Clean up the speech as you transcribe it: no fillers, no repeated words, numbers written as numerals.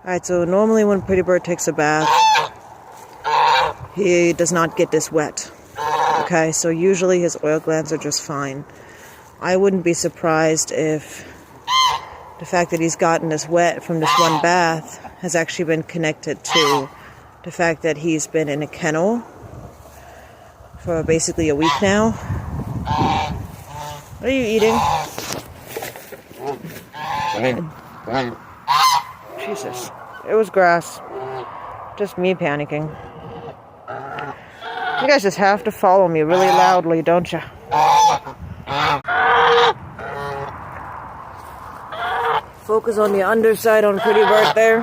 Alright, so normally when Pretty Bird takes a bath, he does not get this wet. Okay, so usually his oil glands are just fine. I wouldn't be surprised if the fact that he's gotten this wet from this one bath has actually been connected to the fact that he's been in a kennel for basically a week now. What are you eating? Jesus. It was grass. Just me panicking. You guys just have to follow me really loudly, don't you? Focus on the underside on Pretty Bird there.